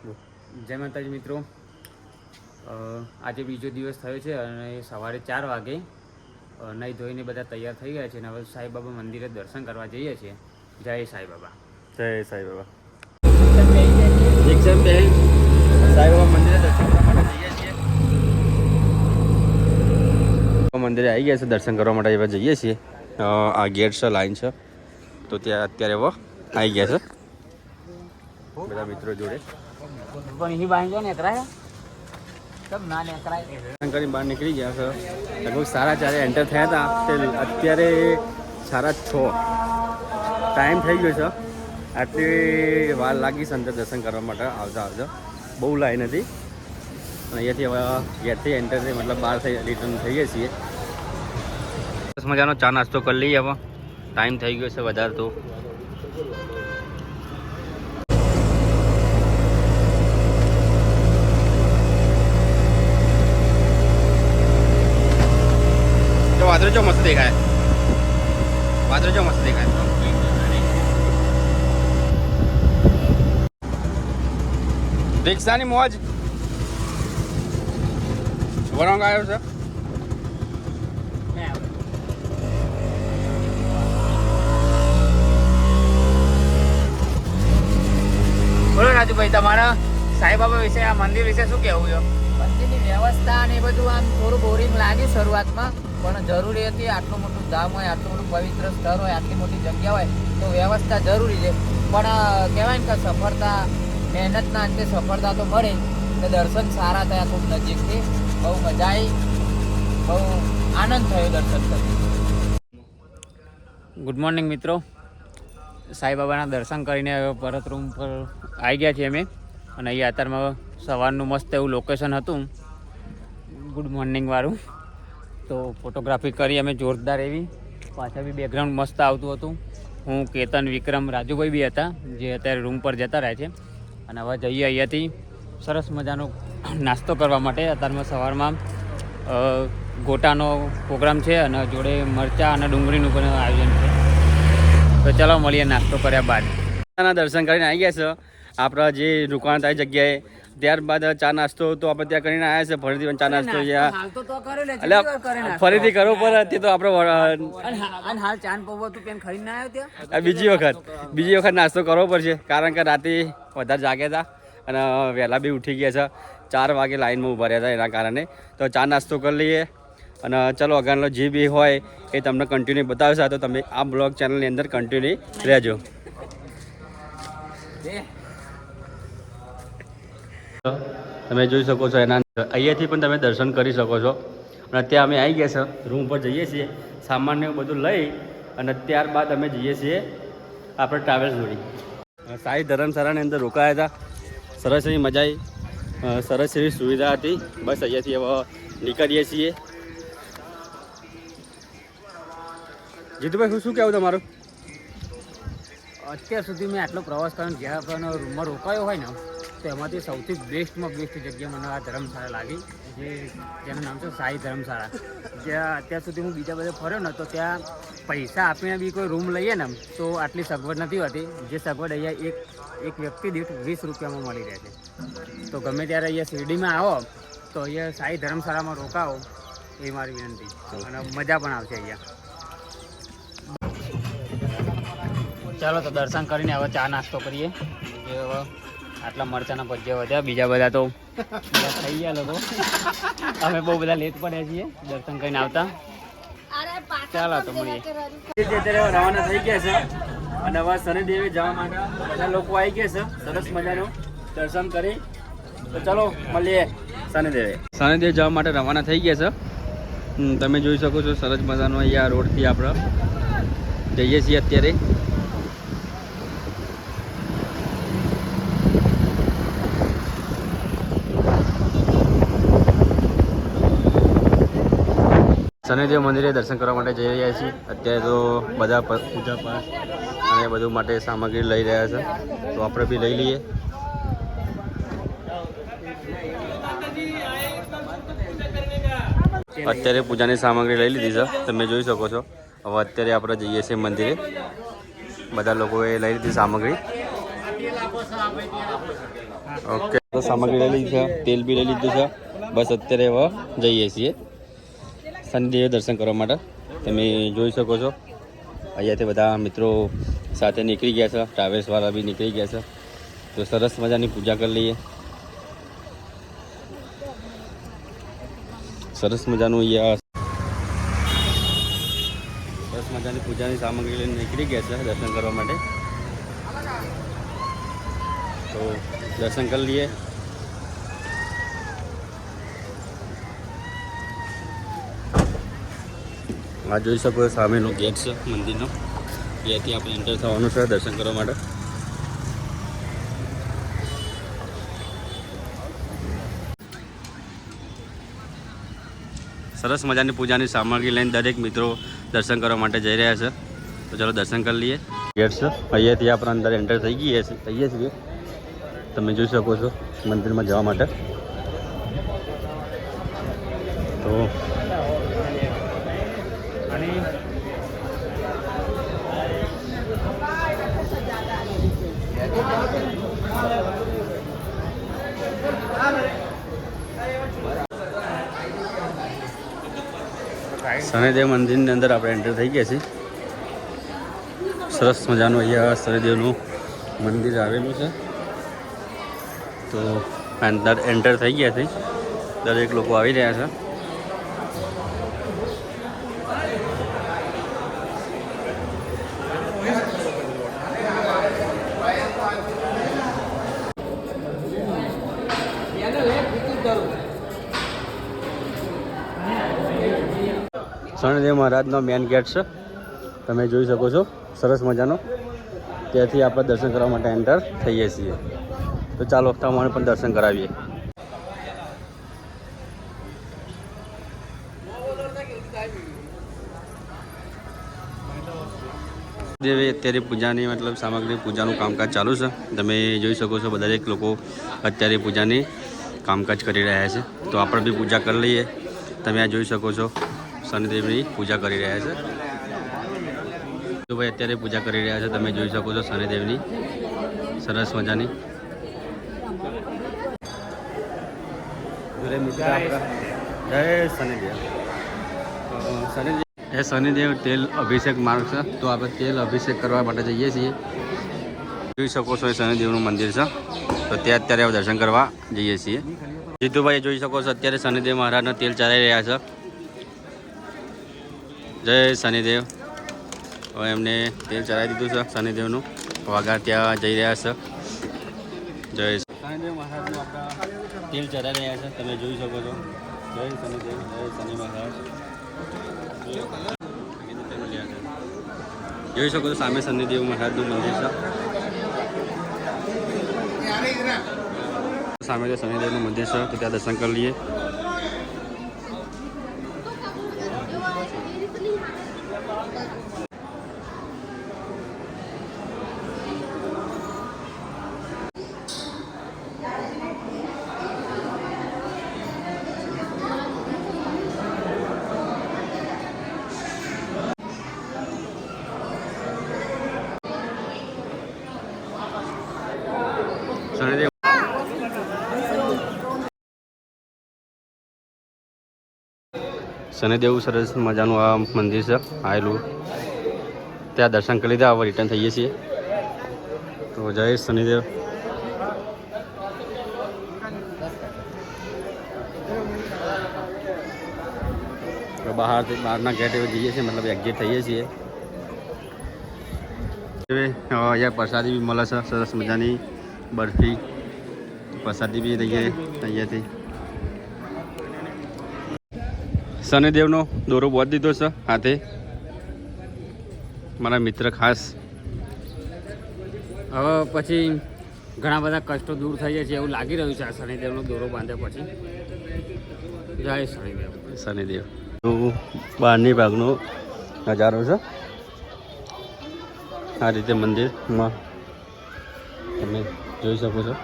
જય માતાજી મિત્રો, આજે બીજો દિવસ થયો છે અને સવારે 4 વાગે નહીં ધોઈને બધા તૈયાર થઈ ગયા છે અને હવે સાંઈબાબા મંદિરે દર્શન કરવા જઈએ છીએ. જય સાંઈબાબા. જય સાંઈબાબા. એક્ઝામ બે સાંઈબાબા મંદિરે દર્શન કરવા માટે જઈએ છીએ. મંદિરે આવી ગયા છે, દર્શન કરવા માટે હવે જઈએ છીએ. આ ગેટ છે, લાઈન છે, તો ત્યાં અત્યારે હવે આવી ગયા છે બધા મિત્રો જોડે. પણ અહીં બાંધો ને એકરાય તબ ના એકરાય કરી બહાર નીકળી ગયા છે. લગભગ 4:30 એન્ટર થયા હતા, તે અત્યારે 6:30 ટાઈમ થઈ ગયો છે. આટલી વાર લાગી છે અંદર દર્શન કરવા માટે આવતા બહુ લાઈન હતી. અને અહીંયાથી હવે ગેટથી એન્ટર થઈ મતલબ બહાર થઈ રિટર્ન થઈએ છીએ. બસ મજાનો ચા નાસ્તો કરી લઈએ. હવે ટાઈમ થઈ ગયો છે વધારે તો. વાદળો જો મસ્ત દેખાય, વાદળો જો મસ્ત દેખાય. રિક્ષાની મોજ વરંગ આવ્યો છે. બોલો રાજુભાઈ, તમારા સાંઈબાબા વિશે, આ મંદિર વિશે શું કહેવું છે? મંદિરની વ્યવસ્થા અને એ બધું આમ થોડું બોરિંગ લાગ્યું શરૂઆતમાં, પણ જરૂરી હતી. આટલું મોટું ધામ હોય, આટલું મોટું પવિત્ર સ્થળ હોય, આટલી મોટી જગ્યા હોય તો વ્યવસ્થા જરૂરી છે. પણ કહેવાય ને કે સફળતા, મહેનતના અંતે સફળતા તો મળે. તો દર્શન સારા થયા, ખૂબ નજીકથી. બહુ મજા આવી, બહુ આનંદ થયો દર્શન કરી. ગુડ મોર્નિંગ મિત્રો, સાંઈબાબાના દર્શન કરીને હવે પરત રૂમ પર આવી ગયા છીએ અમે. અને અહીંયા અત્યારમાં સવારનું મસ્ત એવું લોકેશન હતું, ગુડ મોર્નિંગવાળું. તો ફોટોગ્રાફી કરી અમે જોરદાર એવી. પાછળ બી બેકગ્રાઉન્ડ મસ્ત આવતું હતું. હું, કેતન, વિક્રમ, રાજુભાઈ બી હતા, જે અત્યારે રૂમ પર જતા રહે છે. અને હવે જઈએ અહીંયાથી સરસ મજાનો નાસ્તો કરવા માટે. અત્યારમાં સવારમાં ગોટાનો પ્રોગ્રામ છે અને જોડે મરચાં અને ડુંગળીનું પણ આયોજન છે. તો ચાલો મળીએ નાસ્તો કર્યા બાદ. દર્શન કરીને આવી ગયા છે આપણા જે દુકાન થાય જગ્યાએ. ત્યારબાદ ચા નાસ્તો તો આપણે ત્યાં કરીને આવ્યા છે. ફરીથી ચા નાસ્તો એટલે ફરીથી કરવો પડે. તે તો આપણે હાલ ચાંદ પૌવા તું પેન ખાઈને આવ્યો ત્યાં? બીજી વખત નાસ્તો કરવો પડશે, કારણ કે રાતે વધારે જાગ્યા હતા અને વહેલા બી ઉઠી ગયા છે. 4 વાગે લાઈનમાં ઊભા રહ્યા હતા, એના કારણે તો ચા નાસ્તો કરી લઈએ. અને ચલો આગળનો જે બી હોય એ તમને કન્ટિન્યુ બતાવશે. તો તમે આ બ્લોગ ચેનલની અંદર કન્ટિન્યુ રહેજો. તમે જોઈ શકો છો, એના અહીંયાથી પણ તમે દર્શન કરી શકો છો. અને ત્યાં અમે આવી ગયા છે, રૂમ પર જઈએ છીએ, સામાન્ય બધું લઈ અને ત્યારબાદ અમે જઈએ છીએ આપણે ટ્રાવેલ્સ જોડી. સાઈ ધર્મશાળાની અંદર રોકાયા હતા. સરસ એવી મજા આવી, સરસ એવી સુવિધા હતી. બસ અહીંયાથી હવે નીકળીએ છીએ. જીતુભાઈ, શું કહેવું તમારું? અત્યાર સુધી મેં આટલો પ્રવાસ કર્યો, જ્યાં પણ રૂમમાં રોકાયો હોય ને, તો એમાંથી સૌથી બેસ્ટમાં બેસ્ટ જગ્યા મને આ ધર્મશાળા લાગી, જેનું નામ છે સાઈ ધર્મશાળા. જ્યાં અત્યાર સુધી હું બીજા બધા ફર્યો ને, તો ત્યાં પૈસા આપીને બી કોઈ રૂમ લઈએ ને તો આટલી સગવડ નથી હોતી. જે સગવડ અહીંયા એક વ્યક્તિ દીઠ 20 રૂપિયામાં મળી રહે છે. તો ગમે ત્યારે અહીંયા શિરડીમાં આવો તો અહીંયા સાઈ ધર્મશાળામાં રોકાવો, એ મારી વિનંતી. અને મજા પણ આવશે અહીંયા. ચાલો તો દર્શન કરીને હવે ચા નાસ્તો કરીએ. જે હવે આટલા મરચાના ભજીયા વધ્યા, બીજા બધા તો થઈ ગયા લોકો. અમે બહુ બધા લેટ પડ્યા છીએ દર્શન કરીને આવતા. ચાલો તો મળીએ. અત્યારે રવાના થઈ ગયા છે અને હવે શનિદેવે જવા માટે બધા લોકો આવી ગયા છે. સરસ મજાનું દર્શન કરી. તો ચલો મળીએ શનિદેવ જવા માટે રવાના થઈ ગયા છે. તમે જોઈ શકો છો સરસ મજાનો અહીંયા રોડથી આપણે જઈએ છીએ અત્યારે. શનિદેવ મંદિરે દર્શન કરવા માટે જઈ રહ્યા છીએ. અત્યારે તો બધા પૂજા પાઠ અને બધું માટે સામગ્રી લઈ રહ્યા છે, તો આપણે બી લઈ લઈએ. અત્યારે પૂજાની સામગ્રી લઈ લીધી છે, તમે જોઈ શકો છો. હવે અત્યારે આપણે જઈએ છીએ મંદિરે. બધા લોકોએ લઈ લીધી સામગ્રી. ઓકે, તો સામગ્રી લઈ લીધી છે, તેલ બી લઈ લીધું છે. બસ અત્યારે હવે જઈએ છીએ શનિદેવ દર્શન કરવા માટે. તમે જોઈ શકો છો અહીંયાથી બધા મિત્રો સાથે નીકળી ગયા છે, ટ્રાવેલ્સવાળા બી નીકળી ગયા છે. તો સરસ મજાની પૂજા કરી લઈએ. સરસ મજાનું અહીંયા સરસ મજાની પૂજાની સામગ્રી લઈને નીકળી ગયા છે દર્શન કરવા માટે. તો દર્શન કરી લઈએ. આ જોઈ શકો સામેનો ગેટ છે મંદિરનો, ત્યાંથી આપણે એન્ટર થવાનું છે દર્શન કરવા માટે. સરસ મજાની પૂજાની સામગ્રી લઈને દરેક મિત્રો દર્શન કરવા માટે જઈ રહ્યા છે. તો ચલો દર્શન કરી લઈએ. ગેટ છે, અહીંયાથી આપણે અંદર એન્ટર થઈ જઈએ છીએ. તમે જોઈ શકો છો મંદિરમાં જવા માટે. તો શનિદેવ મંદિરની અંદર આપણે એન્ટર થઈ ગયા છીએ. સરસ મજાનું અહીંયા શનિદેવનું મંદિર આવેલું છે. તો અંદર એન્ટર થઈ ગયા છે, દરેક લોકો આવી રહ્યા છે. શનિદેવ મહારાજનો મેન ગેટ છે, તમે જોઈ શકો છો સરસ મજાનો. ત્યાંથી આપણે દર્શન કરવા માટે એન્ટર થઈએ છીએ. તો ચાલો તમારે પણ દર્શન કરાવીએ. દેવે અત્યારે પૂજાની મતલબ સામગ્રી પૂજાનું કામકાજ ચાલુ છે. તમે જોઈ શકો છો દરેક લોકો અત્યારે પૂજાની કામકાજ કરી રહ્યા છે. તો આપણે બી પૂજા કરી લઈએ. તમે આ જોઈ શકો છો શનિદેવની પૂજા કરી રહ્યા છે. તો ભાઈ અત્યારે પૂજા કરી રહ્યા છે, તમે જોઈ શકો છો શનિદેવની સરસ મજાની. જય શનિદેવ. એ શનિદેવ તેલ અભિષેક માર્ગ છે, તો આપણે તેલ અભિષેક કરવા માટે જઈએ છીએ. જોઈ શકો છો એ શનિદેવનું મંદિર છે, તો ત્યાં અત્યારે દર્શન કરવા જઈએ છીએ. જીતુભાઈ જોઈ શકો છો અત્યારે શનિદેવ મહારાજના તેલ ચડાવી રહ્યા છે. જય શનિદેવ. હવે એમને તેલ ચડાવી દીધું છે શનિદેવનું. વાઘા ત્યાં જઈ રહ્યા છે. જય શનિદેવ મહારાજનું આપણા તેલ ચડાવી રહ્યા છે, તમે જોઈ શકો છો. જય શનિદેવ, જય શનિ મહારાજ. જોઈ શકો છો સામે શનિદેવ મહારાજનું મંદિર છે. સામે જે શનિદેવનું મંદિર છે, તો ત્યાં દર્શન કરી લઈએ. શનિદેવ શનિદેવ સરસ મજાનું આ મંદિર છે આવેલું. ત્યાં દર્શન કરી લીધા, હવે રિટર્ન થઈએ છીએ. તો જય શનિદેવ. બહારના ગેટ એવી જઈએ છીએ, મતલબ એક્ઝિટ થઈએ છીએ. અહીંયા પ્રસાદી બી મળે છે સરસ મજાની બરફી. પ્રસાદી બી લઈએ અહીંયાથી. શનિદેવનો દોરો બાંધી દીધો છે હાથે, મારા મિત્ર ખાસ. હવે પછી ઘણા બધા કષ્ટો દૂર થઈ જાય છે એવું લાગી રહ્યું છે આ શનિદેવનો દોરો બાંધ્યા પછી. જય શનિદેવ. શનિદેવ તો બહારની ભાગનો નજારો છે. આ રીતે મંદિરમાં તમે જોઈ શકો છો.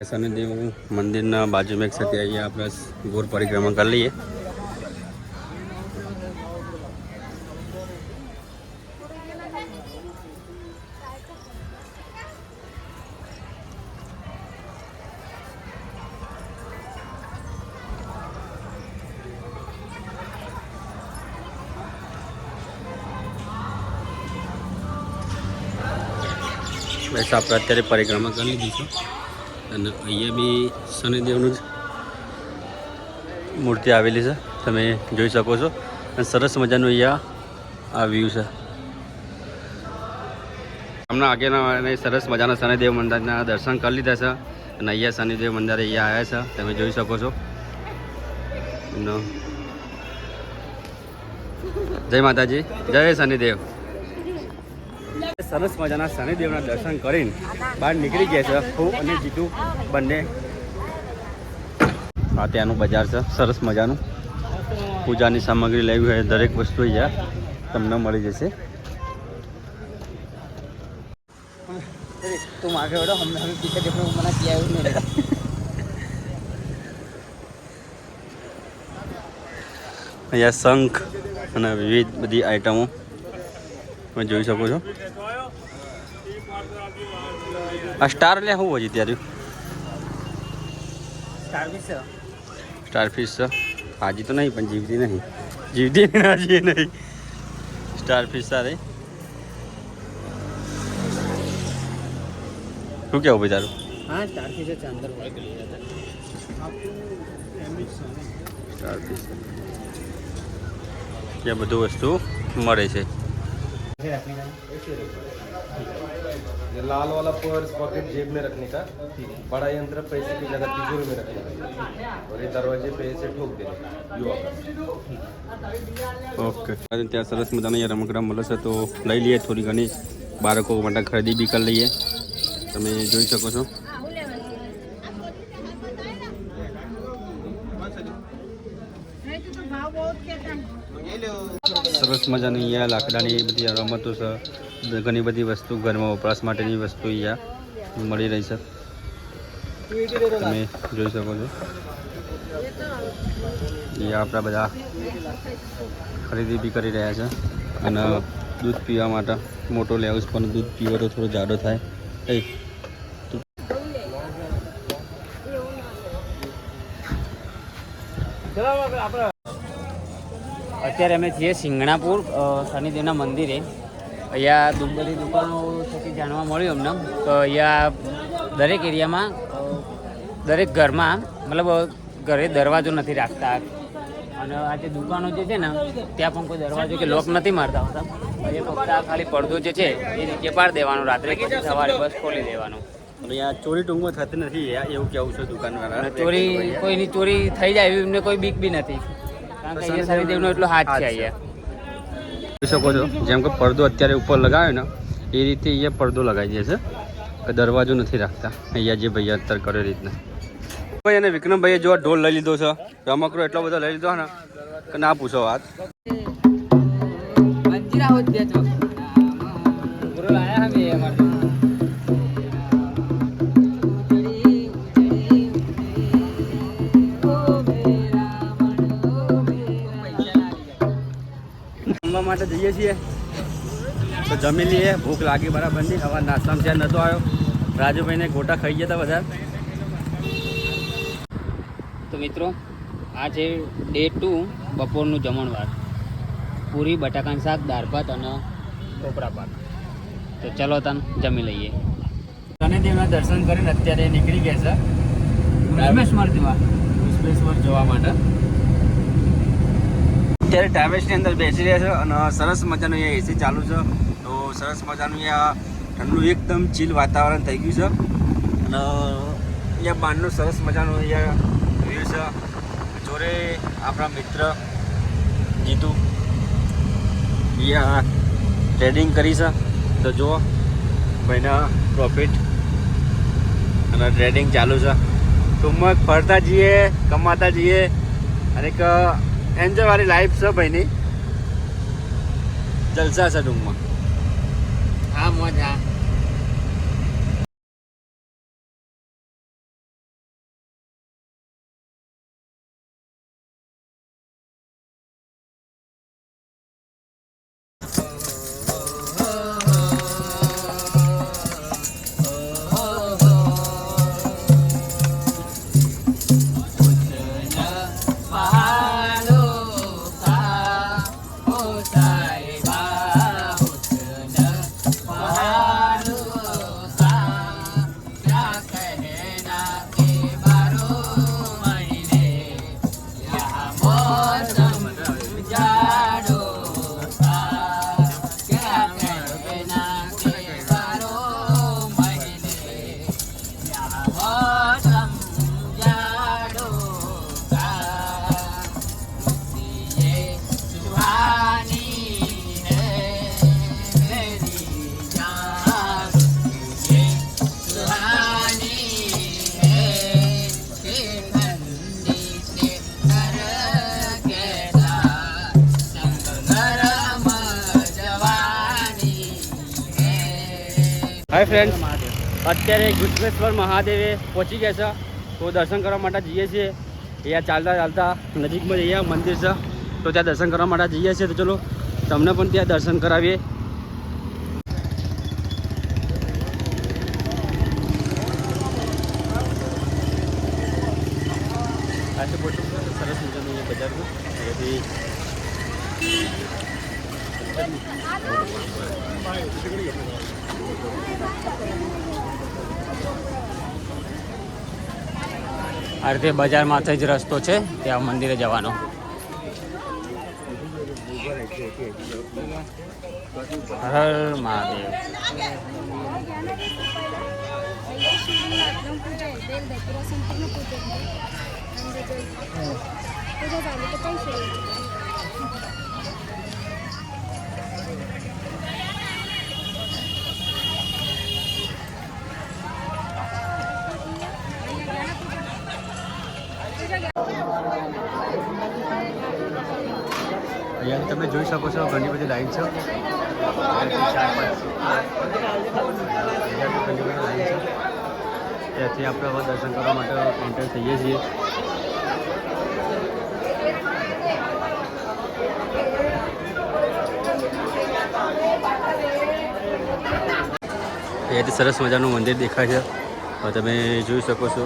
શનિદેવ મંદિરના બાજુમાં એક સાથે અહીંયા આપણે ગોળ પરિક્રમા કરી લઈએ. બસ આપણે અત્યારે પરિક્રમા કરી લીધી છે અને અહીંયા બી શનિદેવનું જ મૂર્તિ આવેલી છે, તમે જોઈ શકો છો. અને સરસ મજાનું અહીંયા આ વ્યૂ છે. હમણાં આગળના સરસ મજાના શનિદેવ મંદિરના દર્શન કરી લીધા છે અને અહીંયા શનિદેવ મંદિર અહીંયા આવ્યા છે, તમે જોઈ શકો છો. જય માતાજી, જય શનિદેવ. સરસ મજાના શનિદેવના દર્શન કરીને બહાર નીકળી ગયા છે હું અને જીતુ બંને. આ ત્યાંનું બજાર છે સરસ મજાનું. પૂજાની સામગ્રી લેવી હોય દરેક વસ્તુ અહીંયા તમને મળી જશે. તું આગે વડો હમને હવે પીછે દેખો મને કિયા એવું નહીં રહેતા. અહીંયા શંખ અને વિવિધ બધી આઈટમો તમે જોઈ શકો છો. આ સ્ટાર લે શું હોય ત્યારે? સ્ટાર ફિશ છે. હાજી તો નહીં પણ જીવતી નહીં, જીવતી હાજી નહીં. સ્ટાર ફિશ સારી. શું કેવું ભાઈ તારું? હા સ્ટાર ફિશ છે અંદર સ્ટાર ફિશ ત્યાં બધું વસ્તુ મળે છે. ये लाल वाला पर्स पॉकेट जेब में रखने का, बड़ा यंत्र पैसे की जगह तिजोरी में रखने का, और ये दरवाजे पे ऐसे ठोक देने ઓકે ત્યાં સરસ મજાના અહીંયા રમકડા મળે છે તો લઈ લઈએ. થોડી ઘણી બાળકો માટે ખરીદી બી કરી લઈએ, તમે જોઈ શકો છો. સરસ મજાની અહીંયા લાકડાની બધી રમતો છે, ઘણી બધી વસ્તુ ઘરમાં વપરાશ માટેની વસ્તુ અહીંયા મળી રહી છે, તમે જોઈ શકો છો. અહીંયા આપણા બધા ખરીદી બી કરી રહ્યા છે. અને દૂધ પીવા માટે મોટો લેવું પણ દૂધ પીવો તો થોડો જાડો થાય. અત્યારે અમે છીએ સિંગણાપુર શનિદેવના મંદિરે. અહીંયા બધી દુકાનો થકી જાણવા મળ્યું અમને તો અહીંયા દરેક એરિયામાં દરેક ઘરમાં મતલબ ઘરે દરવાજો નથી રાખતા. અને આ જે દુકાનો જે છે ને ત્યાં પણ કોઈ દરવાજો કે લોક નથી મારતા હોતા. એ ફક્ત આ ખાલી પડદો જે છે એ નીચે પાડી દેવાનો, રાત્રે પછી સવારે બસ ખોલી દેવાનું. અહીંયા ચોરી ટૂંકમાં થતી નથી એવું કેવું છે દુકાનવાળા. અને ચોરી કોઈની ચોરી થઈ જાય એવી એમને કોઈ બીક બી નથી, કારણ કે અહીંયા શનિદેવનો એટલો હાથ છે. અહીંયા જોઈ શકો છો જેમ કે પડદો અત્યારે ઉપર લગાવ્યો ને એ રીતે અહીંયા પડદો લગાવી દે છે કે દરવાજો નથી રાખતા. અહીંયા જે ભાઈ અત્યારે કરે રીતના ભાઈ અને વિક્રમભાઈએ જો ઢોલ લઈ લીધો છે, રમકડો એટલો બધો લઈ લીધો ને કે ના પૂછો વાત. મંજીરા હોત દે છો ગુરુ આયા હમે અમાર જમવા માટે જઈએ છીએ તો જમી લઈએ. ભૂખ લાગી બરાબરની. હવા નાસ્તામાં ત્યાં નહોતો આવ્યો. રાજુભાઈને ગોટા ખાઈ ગયા હતા બધા. તો મિત્રો આ છે ડે 2 બપોરનું જમણવાર. પૂરી, બટાકાનું શાક, દાળ ભાત અને ટોપરા પાક. તો ચલો તને જમી લઈએ. શનિદેવના દર્શન કરીને અત્યારે નીકળી ગયા છે રામેશ્વર જવા માટે. અત્યારે ટ્રાવેલ્સની અંદર બેસી રહ્યા છે અને સરસ મજાનું અહીંયા એસી ચાલુ છે. તો સરસ મજાનું અહીંયા ઠંડુ એકદમ ચીલ વાતાવરણ થઈ ગયું છે. અને અહીંયા બહારનું સરસ મજાનું અહીંયા વ્યૂ છે. જોડે આપણા મિત્ર જીતુ અહીંયા ટ્રેડિંગ કરી છે. તો જુઓ ભાઈના પ્રોફિટ અને ટ્રેડિંગ ચાલુ છે. ટૂંકમાં ફરતા જઈએ, કમાતા જઈએ અને એક એન્જોય વાળી લાઈફ છે ભાઈની. જલસા છે ટૂંકમાં. હા મોજ હા. હાય ફ્રેન્ડ્સ, અત્યારે ઘૃષ્ણેશ્વર મહાદેવે પહોંચી ગયા છે. તો દર્શન કરવા માટે જઈએ છીએ. અહીંયા ચાલતા ચાલતા નજીકમાં અહીંયા મંદિર છે, તો ત્યાં દર્શન કરવા માટે જઈએ છીએ. તો ચલો તમને પણ ત્યાં દર્શન કરાવીએ. આજે પોતું સરસ મજાનું અહીંયા બજારમાં એથી આ રીતે બજારમાંથી જ રસ્તો છે ત્યાં મંદિરે જવાનો. હર મહાદેવ. અહીંયા તમે જોઈ શકો છો ઘણી બધી લાઈન છે. ત્યાંથી આપણે હવે દર્શન કરવા માટે એન્ટર થઈએ છીએ. અહીંયાથી સરસ મજાનું મંદિર દેખાય છે. તમે જોઈ શકો છો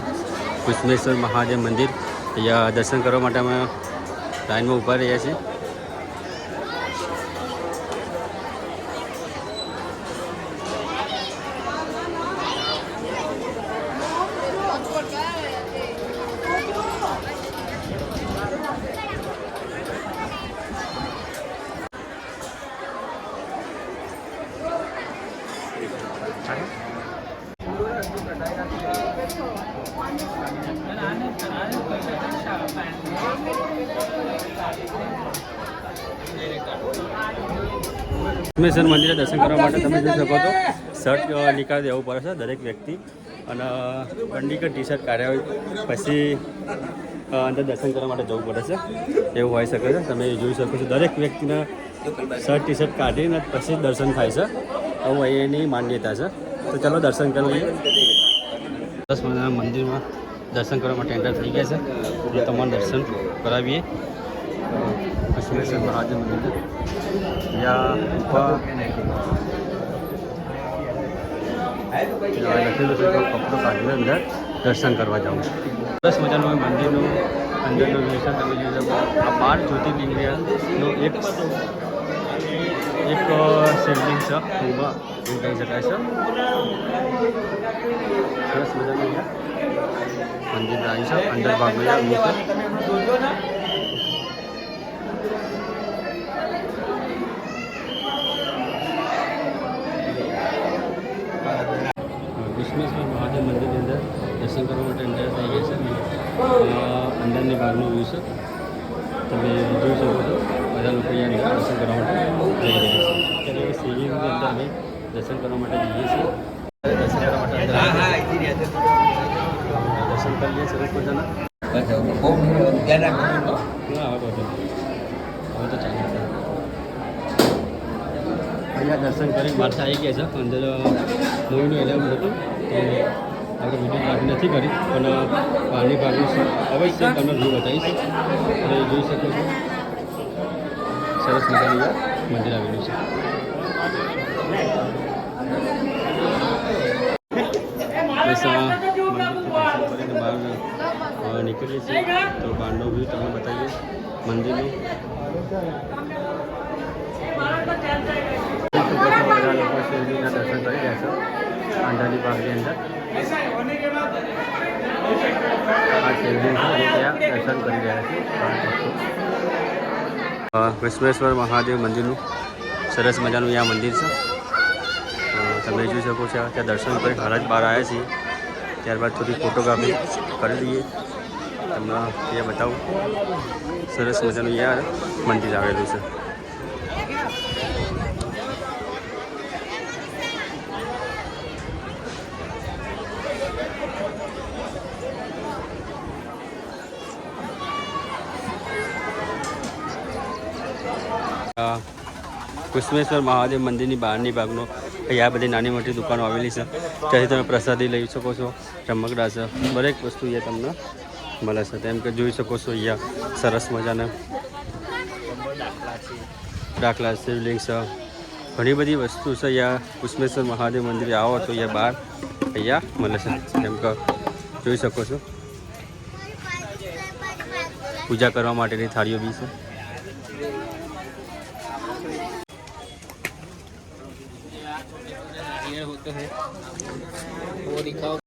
ઘૃષ્ણેશ્વર મહાદેવ મંદિર. અહીંયા દર્શન કરવા માટે અમે લાઈનમાં ઊભા રહ્યા છીએ. ઘૃષ્ણેશ્વર મંદિરે દર્શન કરવા માટે તમે જોઈ શકો છો શર્ટ નીકાળી દેવું પડે છે દરેક વ્યક્તિ, અને કંડીકર ટી શર્ટ કાઢ્યા હોય પછી અંદર દર્શન કરવા માટે જવું પડે છે, એવું હોઈ શકે છે. તમે જોઈ શકો છો દરેક વ્યક્તિના શર્ટ ટી શર્ટ કાઢીને પછી દર્શન થાય છે. આવું એની માન્યતા છે. તો ચાલો દર્શન કરી લઈએ. સરસ મજાના મંદિરમાં દર્શન કરવા માટે એન્ટર થઈ ગયા છે. તમારું દર્શન કરાવીએ. ઘૃષ્ણેશ્વર મહાદેવ મંદિર ત્યાં લખેલું છે તો કપડું કાઢીને અંદર દર્શન કરવા જાઉં. સરસ મજાનું મંદિરનું અંદરનું વ્યૂ તમે જોઈ શકો. આ 12 જ્યોતિર્લિંગનું એક શિવલિંગ છે, એમાં એવું કહી શકાય છે. સરસ મજાનું મંદિર આવી છે. અંદર ભાગમાં વ્યૂ છે. ઘૃષ્ણેશ્વર મહાદેવ મંદિરની અંદર દર્શન કરવા માટે એન્ટર થઈ ગયા છે. અંદરની ભાગનું વ્યૂ છે. તમે જોઈ શકો છો બધા લોકો અહીંયા દર્શન કરવા માટે જઈ રહ્યા છે. ત્યારે શિવલિંગની અંદર અમે દર્શન કરવા માટે જઈએ છીએ. દર્શન કરવા માટે દર્શન કરીએ સરસ મજાના. હવે તો ચાલે છે. અહીંયા દર્શન કરી મારતા આવી ગયા છે. અંદર મૂવીનું એલાઉડ હતું તો આપણે વિડીયો કાઢી નથી કરી, પણ બહારની ભાગનું અવશ્ય તમને વ્યૂ બતાવીશ. અને જોઈ શકો છો સરસ મજાનું મંદિર આવેલું છે. બહાર નીકળીએ છીએ તો બહારનો વ્યૂ તમને બતાવીએ મંદિરનું. બધા લોકો શિવજીના દર્શન કરી રહ્યા છે અંદરની ભાગની અંદર. આ શિવલિંગ છે ત્યાં દર્શન કરી રહ્યા છે. ઘૃષ્ણેશ્વર મહાદેવ મંદિરનું સરસ મજાનું આ મંદિર છે. તમે જોઈ શકો છો ત્યાં દર્શન કરી હાલ જ બહાર આવ્યા છીએ. ત્યારબાદ થોડી ફોટોગ્રાફી કરી દઈએ. તમને ત્યાં બતાવું સરસ મજાનું યાર મંદિર આવેલું છે. ઘૃષ્ણેશ્વર મહાદેવ મંદિરની બહારની ભાગનો અહીંયા બધી નાની મોટી દુકાનો આવેલી છે, ત્યાંથી તમે પ્રસાદી લઈ શકો છો. રમકડા છે, દરેક વસ્તુ અહીંયા તમને મળે છે. તેમ કે જોઈ શકો છો અહીંયા સરસ મજાના દાખલા, શિવલિંગ છે, ઘણી બધી વસ્તુ છે. અહીંયા કુસ્મેશ્વર મહાદેવ મંદિરે આવો તો અહીંયા બહાર અહીંયા મળે છે. જેમ કે જોઈ શકો છો પૂજા કરવા માટેની થાળીઓ બી છે. वो दिखाओ